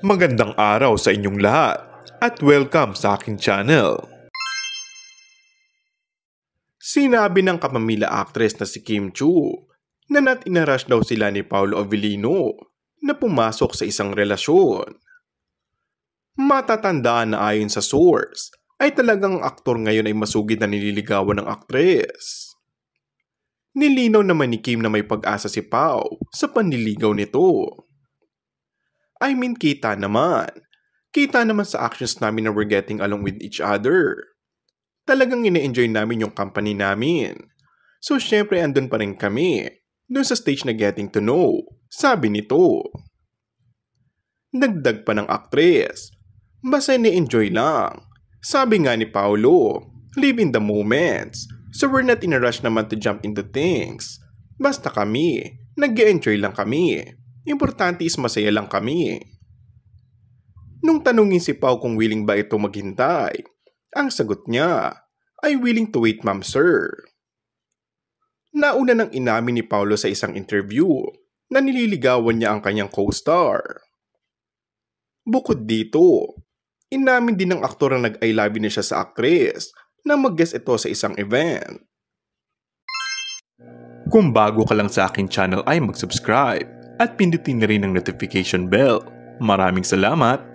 Magandang araw sa inyong lahat at welcome sa aking channel. Sinabi ng kapamilya actress na si Kim Chiu na inarash daw sila ni Paolo Avellino na pumasok sa isang relasyon. Matatandaan na ayon sa source ay talagang aktor ngayon ay masugid na nililigawan ng aktres. Nilinaw naman ni Kim na may pag-asa si Pao sa panliligaw nito. Kita naman. Kita naman sa actions namin na we're getting along with each other. Talagang ine-enjoy namin yung company namin. So syempre andun pa rin kami. Dun sa stage na getting to know. Sabi nito. Dagdag pa ng aktres. Basta ine-enjoy lang. Sabi nga ni Paolo, live in the moments. So we're not in a rush naman to jump into things. Basta kami, nag-e-enjoy lang kami. Importante is masaya lang kami. Nung tanungin si Pao kung willing ba ito maghintay, ang sagot niya ay willing to wait, ma'am sir. Nauna nang inamin ni Paolo sa isang interview na nililigawan niya ang kanyang co-star. Bukod dito, inamin din ng aktor na nag-I love you na siya sa aktres na mag-guest ito sa isang event. Kung bago ka lang sa aking channel ay mag-subscribe at pindutin na rin ang notification bell. Maraming salamat!